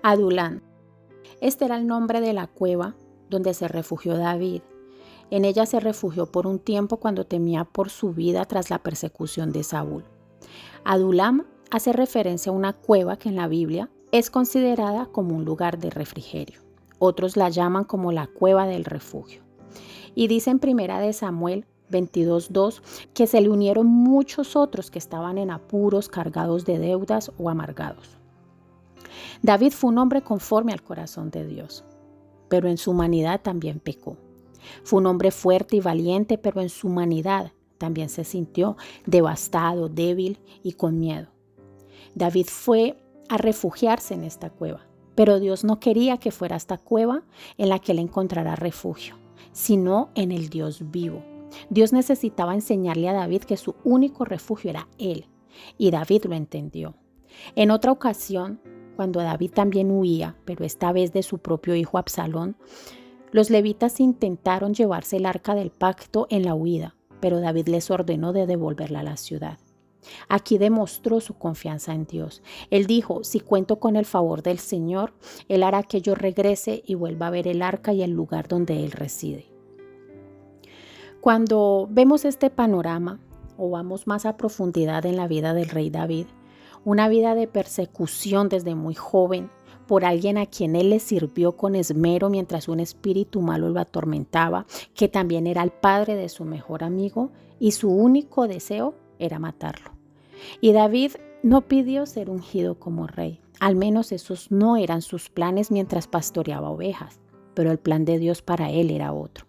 Adulán. Este era el nombre de la cueva donde se refugió David. En ella se refugió por un tiempo cuando temía por su vida tras la persecución de Saúl. Adulam hace referencia a una cueva que en la Biblia es considerada como un lugar de refrigerio. Otros la llaman como la cueva del refugio. Y dice en 1 Samuel 22:2 que se le unieron muchos otros que estaban en apuros, cargados de deudas o amargados. David fue un hombre conforme al corazón de Dios, pero en su humanidad también pecó. Fue un hombre fuerte y valiente, pero en su humanidad también se sintió devastado, débil y con miedo. David fue a refugiarse en esta cueva, pero Dios no quería que fuera esta cueva en la que él encontrara refugio, sino en el Dios vivo. Dios necesitaba enseñarle a David que su único refugio era él, y David lo entendió. En otra ocasión, cuando David también huía, pero esta vez de su propio hijo Absalón, los levitas intentaron llevarse el arca del pacto en la huida, pero David les ordenó de devolverla a la ciudad. Aquí demostró su confianza en Dios. Él dijo, si cuento con el favor del Señor, Él hará que yo regrese y vuelva a ver el arca y el lugar donde Él reside. Cuando vemos este panorama o vamos más a profundidad en la vida del rey David, una vida de persecución desde muy joven por alguien a quien él le sirvió con esmero mientras un espíritu malo lo atormentaba, que también era el padre de su mejor amigo y su único deseo era matarlo. Y David no pidió ser ungido como rey, al menos esos no eran sus planes mientras pastoreaba ovejas, pero el plan de Dios para él era otro.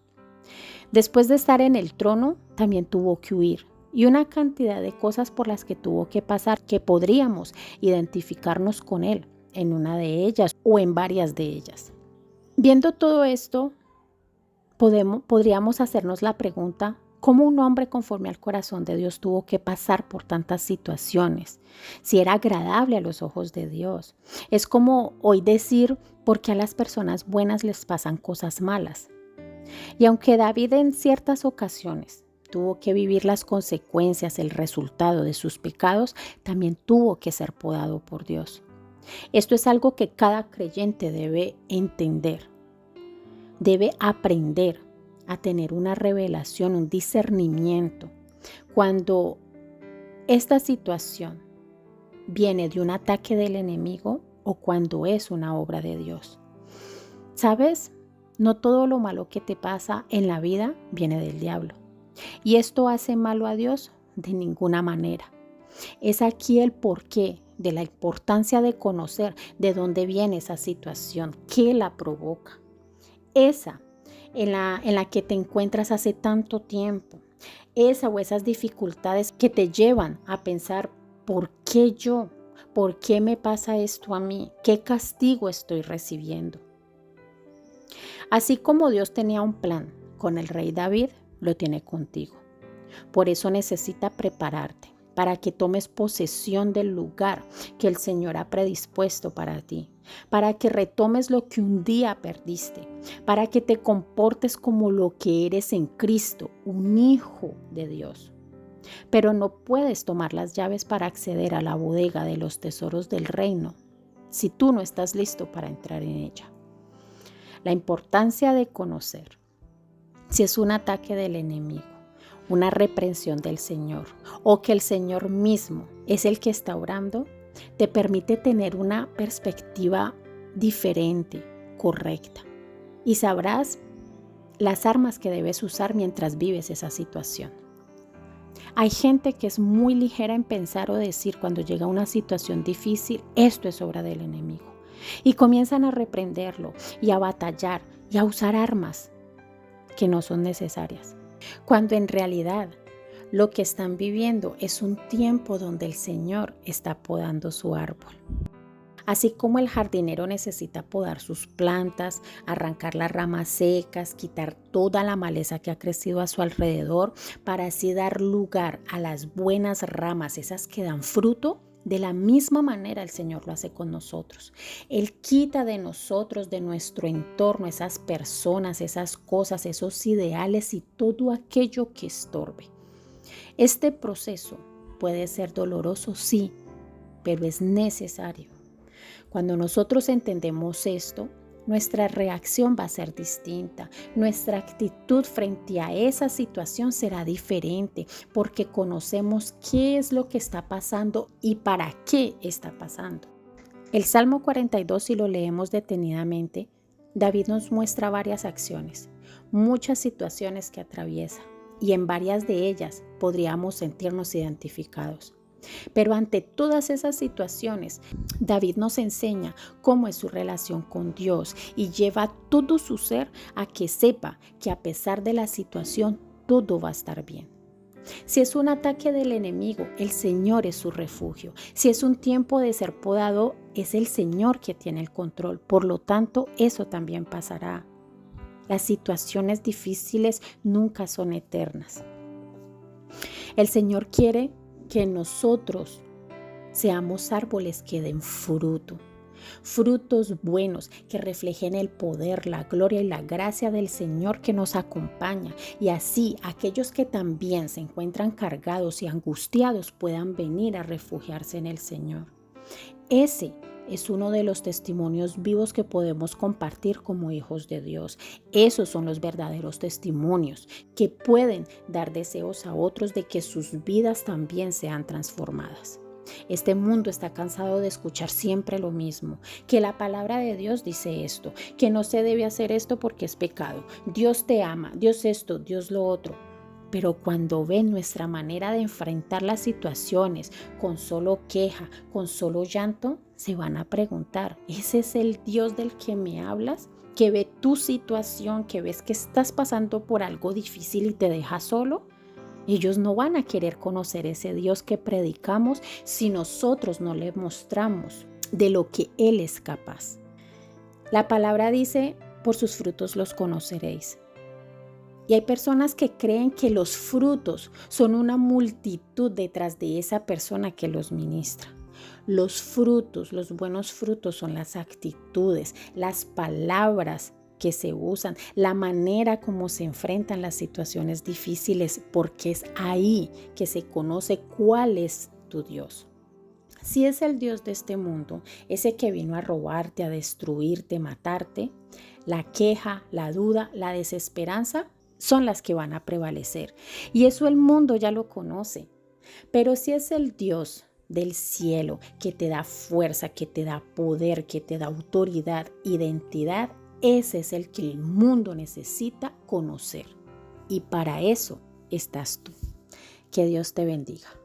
Después de estar en el trono, también tuvo que huir y una cantidad de cosas por las que tuvo que pasar que podríamos identificarnos con él en una de ellas o en varias de ellas. Viendo todo esto, podríamos hacernos la pregunta, ¿cómo un hombre conforme al corazón de Dios tuvo que pasar por tantas situaciones? Si era agradable a los ojos de Dios. Es como hoy decir, ¿por qué a las personas buenas les pasan cosas malas? Y aunque David en ciertas ocasiones tuvo que vivir las consecuencias, el resultado de sus pecados, también tuvo que ser podado por Dios. Esto es algo que cada creyente debe entender. Debe aprender a tener una revelación, un discernimiento. Cuando esta situación viene de un ataque del enemigo o cuando es una obra de Dios. ¿Sabes? No todo lo malo que te pasa en la vida viene del diablo. ¿Y esto hace malo a Dios? De ninguna manera. Es aquí el porqué de la importancia de conocer de dónde viene esa situación, qué la provoca. Esa en la que te encuentras hace tanto tiempo. Esa o esas dificultades que te llevan a pensar, ¿por qué yo? ¿Por qué me pasa esto a mí? ¿Qué castigo estoy recibiendo? Así como Dios tenía un plan con el rey David, lo tiene contigo. Por eso necesita prepararte para que tomes posesión del lugar que el Señor ha predispuesto para ti, para que retomes lo que un día perdiste, para que te comportes como lo que eres en Cristo, un hijo de Dios. Pero no puedes tomar las llaves para acceder a la bodega de los tesoros del reino si tú no estás listo para entrar en ella. La importancia de conocer si es un ataque del enemigo, una reprensión del Señor o que el Señor mismo es el que está obrando, te permite tener una perspectiva diferente, correcta, y sabrás las armas que debes usar mientras vives esa situación. Hay gente que es muy ligera en pensar o decir cuando llega una situación difícil, esto es obra del enemigo. Y comienzan a reprenderlo y a batallar y a usar armas que no son necesarias. Cuando en realidad lo que están viviendo es un tiempo donde el Señor está podando su árbol. Así como el jardinero necesita podar sus plantas, arrancar las ramas secas, quitar toda la maleza que ha crecido a su alrededor para así dar lugar a las buenas ramas, esas que dan fruto, de la misma manera el Señor lo hace con nosotros. Él quita de nosotros, de nuestro entorno, esas personas, esas cosas, esos ideales y todo aquello que estorbe. Este proceso puede ser doloroso, sí, pero es necesario. Cuando nosotros entendemos esto, nuestra reacción va a ser distinta. Nuestra actitud frente a esa situación será diferente porque conocemos qué es lo que está pasando y para qué está pasando. El Salmo 42, si lo leemos detenidamente, David nos muestra varias acciones, muchas situaciones que atraviesa y en varias de ellas podríamos sentirnos identificados. Pero ante todas esas situaciones, David nos enseña cómo es su relación con Dios y lleva todo su ser a que sepa que a pesar de la situación, todo va a estar bien. Si es un ataque del enemigo, el Señor es su refugio. Si es un tiempo de ser podado, es el Señor que tiene el control. Por lo tanto, eso también pasará. Las situaciones difíciles nunca son eternas. El Señor quiere que nosotros seamos árboles que den fruto, frutos buenos que reflejen el poder, la gloria y la gracia del Señor que nos acompaña, y así aquellos que también se encuentran cargados y angustiados puedan venir a refugiarse en el Señor. Ese es uno de los testimonios vivos que podemos compartir como hijos de Dios. Esos son los verdaderos testimonios que pueden dar deseos a otros de que sus vidas también sean transformadas. Este mundo está cansado de escuchar siempre lo mismo, que la palabra de Dios dice esto, que no se debe hacer esto porque es pecado. Dios te ama, Dios esto, Dios lo otro. Pero cuando ven nuestra manera de enfrentar las situaciones con solo queja, con solo llanto, se van a preguntar, ¿ese es el Dios del que me hablas? Que ve tu situación, que ves que estás pasando por algo difícil y te deja solo. Ellos no van a querer conocer ese Dios que predicamos si nosotros no le mostramos de lo que Él es capaz. La palabra dice, por sus frutos los conoceréis. Y hay personas que creen que los frutos son una multitud detrás de esa persona que los ministra. Los frutos, los buenos frutos son las actitudes, las palabras que se usan, la manera como se enfrentan las situaciones difíciles, porque es ahí que se conoce cuál es tu Dios. Si es el Dios de este mundo, ese que vino a robarte, a destruirte, matarte, la queja, la duda, la desesperanza son las que van a prevalecer. Y eso el mundo ya lo conoce. Pero si es el Dios del cielo que te da fuerza, que te da poder, que te da autoridad, identidad, ese es el que el mundo necesita conocer. Y para eso estás tú. Que Dios te bendiga.